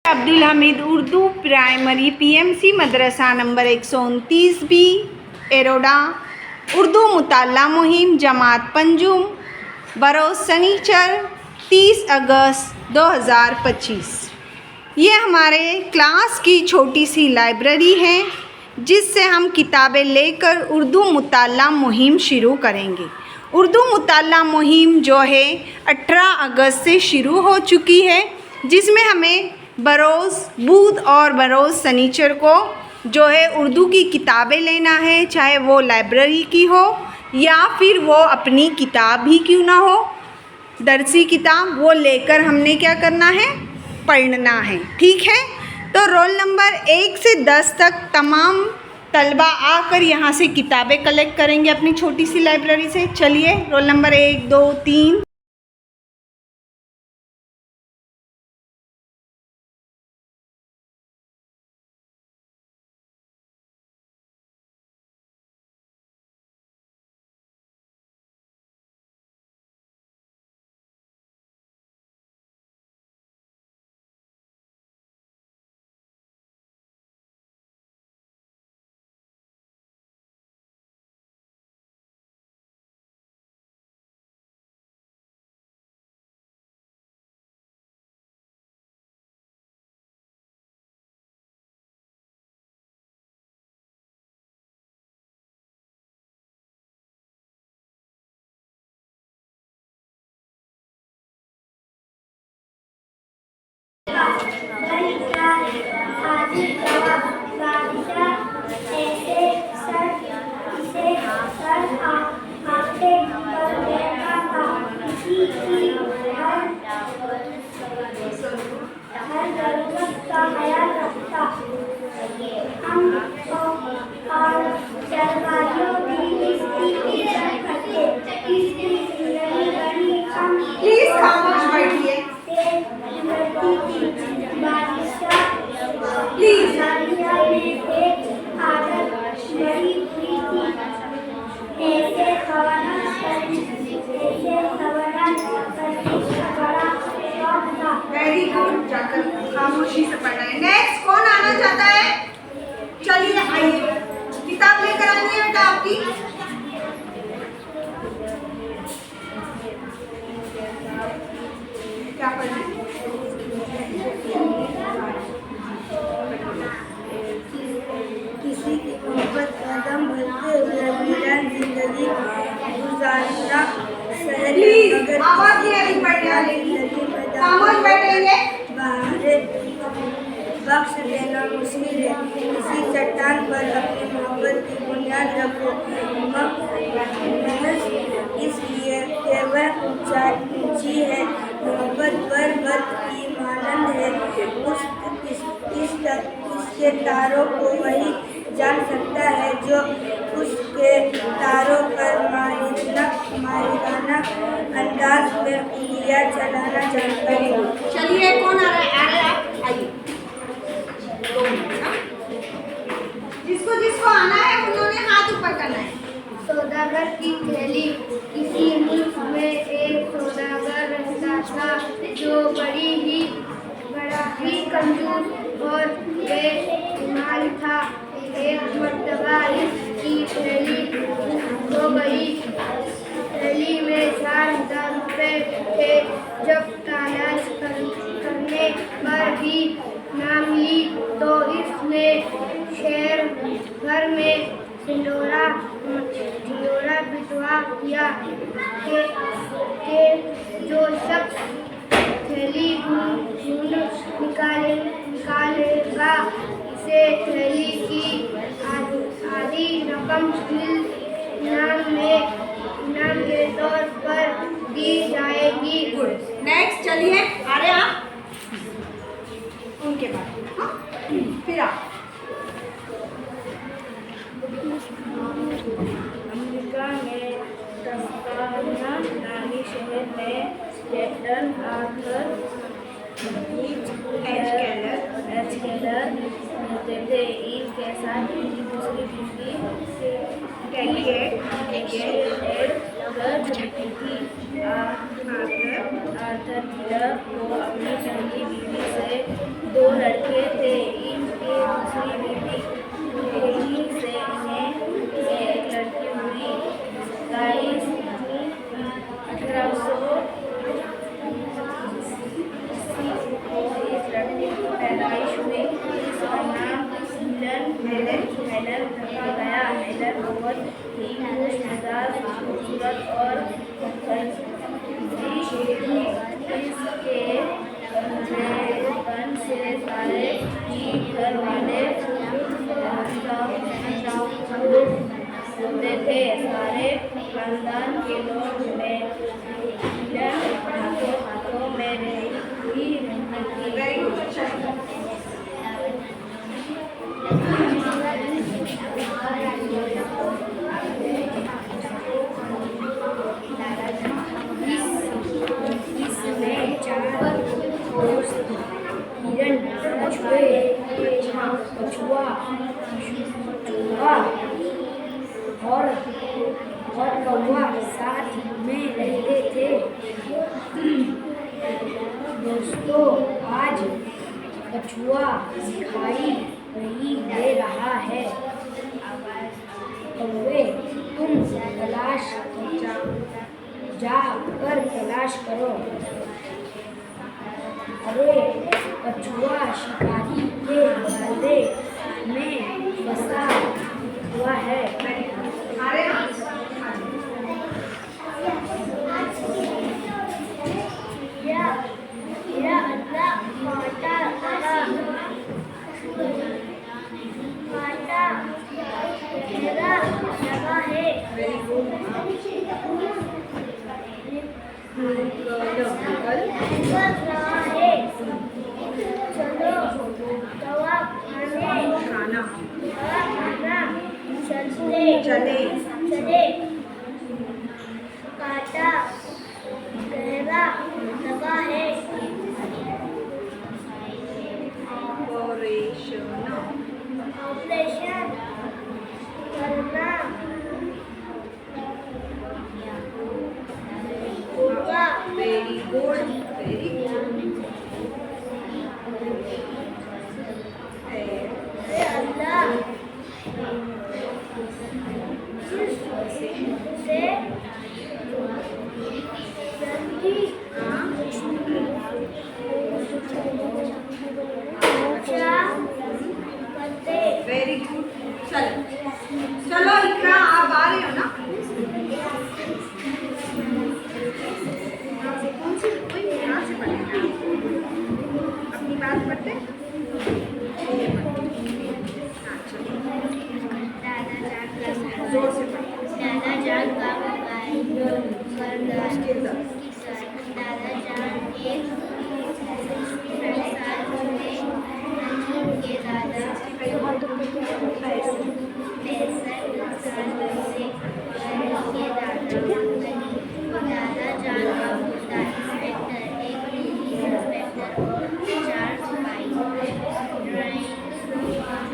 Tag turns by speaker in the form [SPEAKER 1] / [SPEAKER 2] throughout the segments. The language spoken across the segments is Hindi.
[SPEAKER 1] अब्दुल हमीद उर्दू प्राइमरी पीएमसी मदरसा नंबर 129 बी एरोडा उर्दू मुताला मुहिम जमात पंजुम बरोज़ सनीचर 30 अगस्त 2025। ये हमारे क्लास की छोटी सी लाइब्रेरी है जिससे हम किताबें लेकर उर्दू मुताला मुहिम शुरू करेंगे। उर्दू मुताला मुहिम जो है 18 अगस्त से शुरू हो चुकी है, जिसमें हमें बरोज़ बुध और बरोज़ सनीचर को जो है उर्दू की किताबें लेना है, चाहे वो लाइब्रेरी की हो या फिर वो अपनी किताब ही क्यों ना हो, दरसी किताब, वो लेकर हमने क्या करना है, पढ़ना है। ठीक है, तो रोल नंबर 1 से 10 तक तमाम तलबा आकर यहाँ से किताबें कलेक्ट करेंगे अपनी छोटी सी लाइब्रेरी से। चलिए, रोल नंबर 1, 2, 3। प्लीज खामोश बैठिए, प्लीज। वेरी गुड, जाकर खामोशी से पढ़ना है। नेक्स्ट कौन आना चाहता है? चलिए आइए, किताब लेकर आइए बेटा आपकी। क्या पढ़ना है?
[SPEAKER 2] किसी की मोहब्बत कदम भरते हुए वीरान जिंदगी गुजारना
[SPEAKER 1] प्लीज आवाज नहीं आ रही, पढ़ने खामोश बैठेंगे।
[SPEAKER 2] बख्श देना मुश्किल है। किसी चट्टान पर अपनी मोहब्बत की बुनियाद रखो, महज इसलिए कि वह ऊंची है। मोहब्बत पर्वत की मानंद है, इसके तारों को वही जान सकता है जो उसके तारों पर माहिराना अंदाज में उंगलियां चलाना जानता है।
[SPEAKER 1] चलिए, कौन आ रहा है? आ रहे आप, आइए। जिसको जिसको आना है उन्होंने हाथ ऊपर करना है।
[SPEAKER 2] सौदागर की थैली। किसी मुल्क में एक सौदागर रहता था जो बड़ा ही कंजूस और बेईमान था। एक मर्तबा इसकी थैली हो गई। थैली में 4,000 रुपये थे। जब तलाश करने पर भी ना मिली तो इसने शहर भर में ढिंढोरा पिटवा किया कि जो शख्स थैली ढूंढ निकालेगा इसे थैली की आधी रकम इनाम के तौर पर दी जाएगी।
[SPEAKER 1] Good, next. चलिए, आ रहे आप उनके बाद। हाँ, फिर आप।
[SPEAKER 2] अमेरिका में टस्काना नामी शहर में स्टेटन आर्थर एच केलर रहते थे। इनके साथ इनकी दूसरी बीवी आर्थर को अपनी पहली बीवी से 2 खूबसूरत और इसके धन से सारे ही घर वाले होते थे। सारे खानदान के लोग हाथों हाथों में ही इसमें 4 दोस्त हिरण, कछुआ और कौवा साथ में रहते थे। दोस्तों, आज कछुआ दिखाई नहीं दे रहा है। कौवे, तुम जा कर तलाश करो। अरे कछुआ शिकारी के गले में फंसा हुआ है। चले काटा गहरा लगा है। ऑपरेशन करना होगा। Very good, very good. Allah से वेरी गुड। चलो इकरा, आप आ रहे हो ना? यहाँ से पढ़ेंगे, अपनी बात पढ़ते। जोर से दादा जान का दादा जान एक साल में के दादा 65 साल से के दादा जान का होता इंस्पेक्टर, एक इंस्पेक्टर और 4 सिपाही।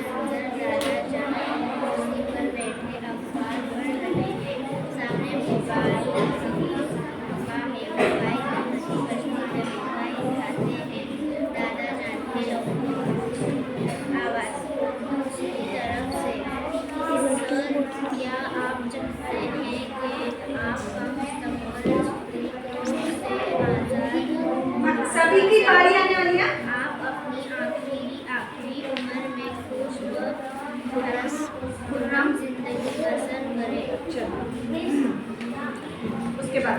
[SPEAKER 2] दादा जान कुर्सी पर बैठे अखबार पढ़ रहे थे। सामने मोबाइल दादा जान के आवाज दूसरी तरफ से, क्या आप चाहते हैं कि आपका मुस्तकबिल सभी की बारी आने वाली है? आप अपनी आखिरी उम्र में खुश व खुर्रम जिंदगी बसर करें। चलो उसके बाद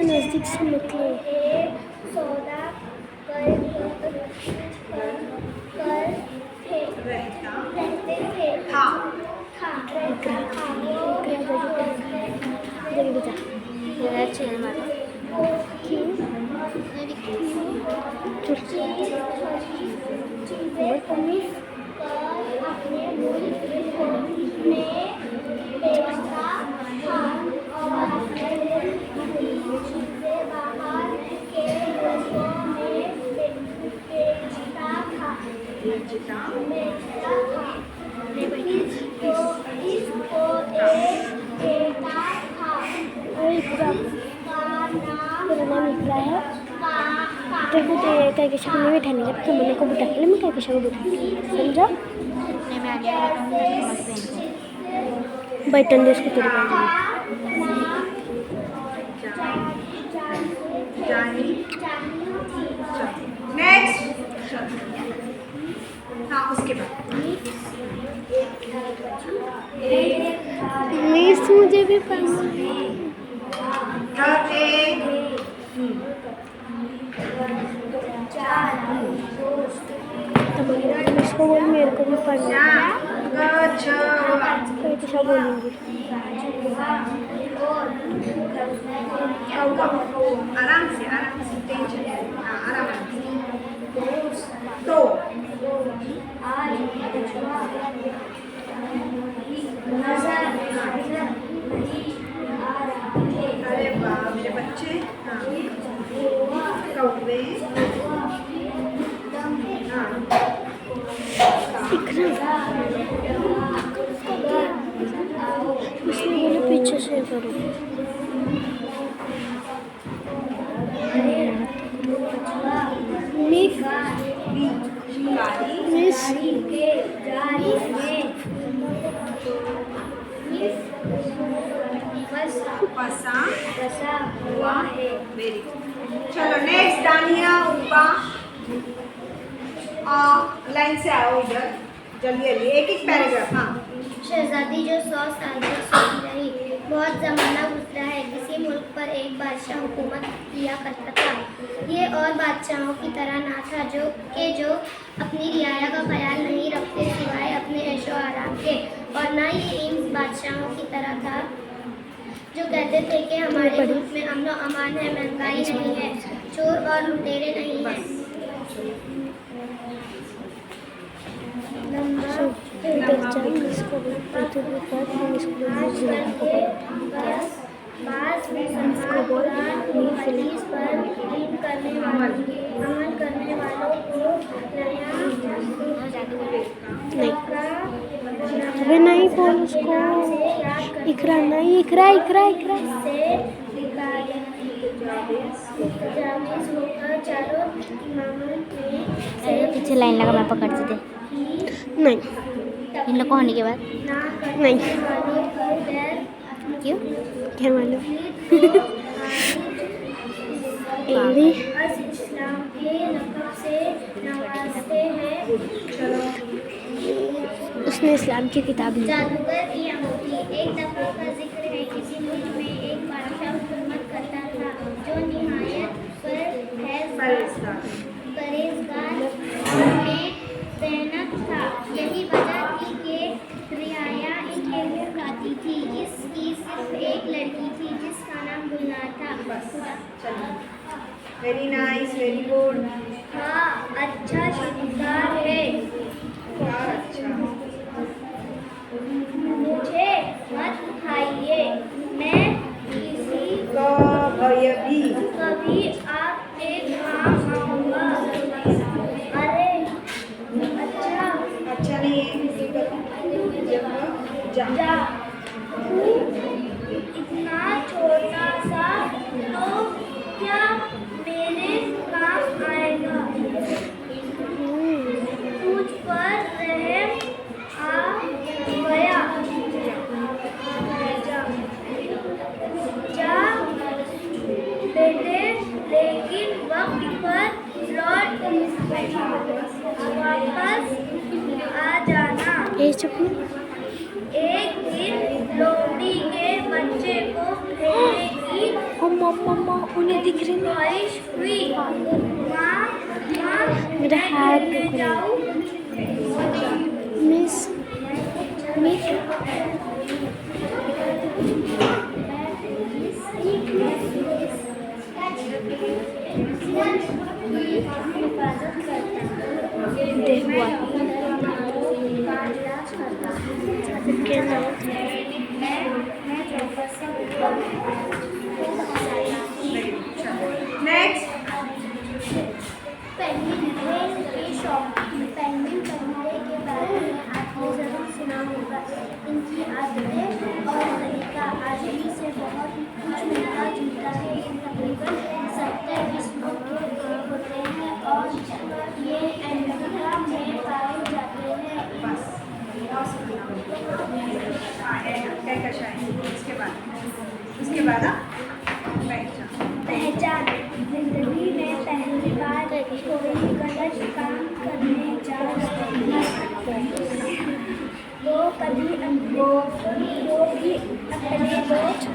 [SPEAKER 2] नजदीक से निकले सौदा रहते थे। अपने मुल्क में बेचता था और बाहर के देशों में बेचता था। इसको एक बेटा था। उसका नाम निकला है। तेरे को कई कैसे नहीं बैठाने का, तो मैंने को बिठा के मैं कई कैसे को बिठा समझा। नहीं मैं आगे बैठन दे इसको तेरे पास।
[SPEAKER 1] उसके बाद
[SPEAKER 3] मिस मुझे भी पढ़ना है। इसको बोल मेरे को भी पढ़ना है। तो सब बोलेंगे।
[SPEAKER 1] आराम से टेंशन हाँ आराम तो अरे वाह मेरे बच्चे हाँ कौवे
[SPEAKER 3] उसने बोला पीछे से करो। मिस
[SPEAKER 1] बसा हुआ है। Very good. चलो नेक्स्ट दानिया उपा लाइन से आओ इधर जल्दी जल्दी एक एक पैराग्राफ हाँ।
[SPEAKER 4] शहजादी जो 100 साल तक सोती रही। बहुत ज़माना गुजरा है, किसी मुल्क पर एक बादशाह हुकूमत किया करता था। ये और बादशाहों की तरह ना था जो अपनी रियाया का ख्याल नहीं रखते सिवाय अपने ऐशो आराम के, और ना ये इन बादशाहों की तरह था जो कहते थे कि हमारे मुल्क में अमन व अमान है, महंगाई नहीं है, चोर और लुटेरे नहीं हैं। अमल करने वालों को
[SPEAKER 3] अबे नहीं बोल उसको। इकरा नहीं इकरा इकरा इकरा
[SPEAKER 4] पीछे लाइन लगा मैं पकड़ते थे
[SPEAKER 3] नहीं
[SPEAKER 4] इन लोग को होने के बाद
[SPEAKER 3] नहीं
[SPEAKER 4] क्यों
[SPEAKER 3] क्या मालूम। एड़ी
[SPEAKER 4] इस्लाम के नकब से नवाजते हैं।
[SPEAKER 3] उसने इस्लाम की किताब ली।
[SPEAKER 4] जादूगर की अंगूठी। एक दफा का जिक्र है, किसी मुल्क में एक बादशाह हुकूमत करता था जो निहायत परहेजगार में तैनात था। यही वजह थी कि रियाया इनके मुँह खाती थी। इसकी सिर्फ एक लड़की थी जिसका नाम गुलनार था।
[SPEAKER 1] Very nice very good.
[SPEAKER 4] हाँ अच्छा शानदार है।
[SPEAKER 1] अच्छा
[SPEAKER 4] मुझे मत उठाइए, मैं किसी कभी आपके काम आऊँगा। अरे
[SPEAKER 1] अच्छा नहीं है
[SPEAKER 4] जा तू इतना छोटा सा तो क्या मेरे काम आएगा। तुझ पर रहम आ गया। जा बेटे, लेकिन वक्त पर लौट वापस आ जाना।
[SPEAKER 3] ये चुप
[SPEAKER 4] एक दिन लोमड़ी के बच्चे को खेलने की
[SPEAKER 3] मम्मा उन्हें दिख रही है।
[SPEAKER 4] ख्वाहिश हुई। माँ
[SPEAKER 3] मेरा हाथ
[SPEAKER 4] ले
[SPEAKER 3] दुख रहा
[SPEAKER 4] जाऊँ।
[SPEAKER 3] मिस मिस
[SPEAKER 1] नेक्स्ट
[SPEAKER 4] पेंगुइन पहनने के बारे में आपने ज़रूर सुना होगा। इनकी आदतें और तरीका आदमी से बहुत कुछ मिलता जुलता है। ये तकरीबन 70 किस्मों के होते हैं और ये अमेरिका में पाए जाते हैं।
[SPEAKER 1] उसके बाद
[SPEAKER 4] पहचान। जिंदगी में पहली बार कोई गलत काम करने जा रहे हैं
[SPEAKER 3] कभी वो भी अपने दोस्त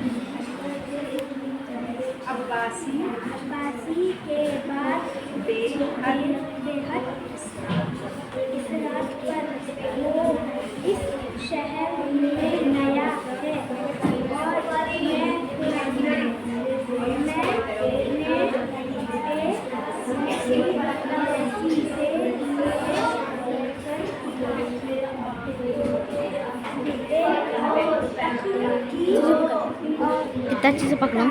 [SPEAKER 3] अब्बासी के बाद बेहद इस रात पर वो इस शहर में नया है और कितना चीज़ें पकड़ा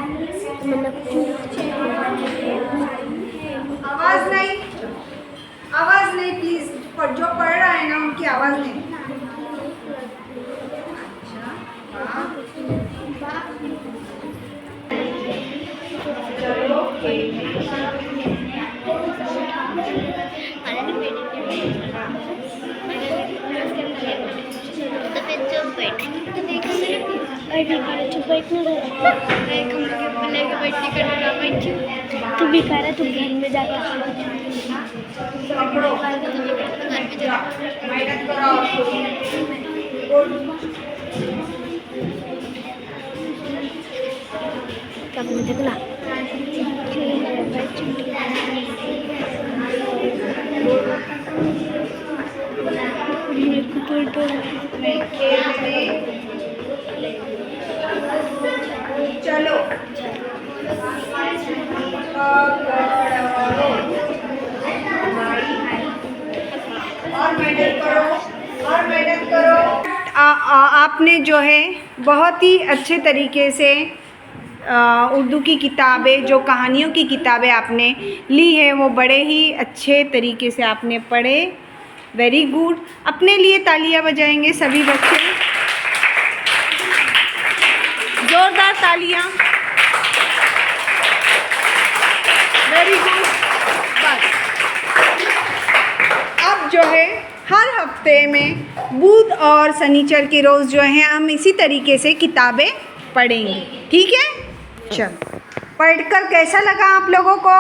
[SPEAKER 1] आवाज़ नहीं प्लीज़, पर जो पढ़ रहा है ना उनकी आवाज़ नहीं।
[SPEAKER 3] तू भी कह रहा तू घर में जाकर कब में देखना
[SPEAKER 1] चलो और मेहनत करो। आपने जो है बहुत ही अच्छे तरीके से उर्दू की किताबें, जो कहानियों की किताबें आपने ली है वो बड़े ही अच्छे तरीके से आपने पढ़े। Very good. अपने लिए तालियां बजाएंगे सभी बच्चे, जोरदार तालियां। Very good. बस अब जो है हर हफ्ते में बुध और शनिचर के रोज़ जो है हम इसी तरीके से किताबें पढ़ेंगे, ठीक है? चलो, पढ़कर कैसा लगा आप लोगों को?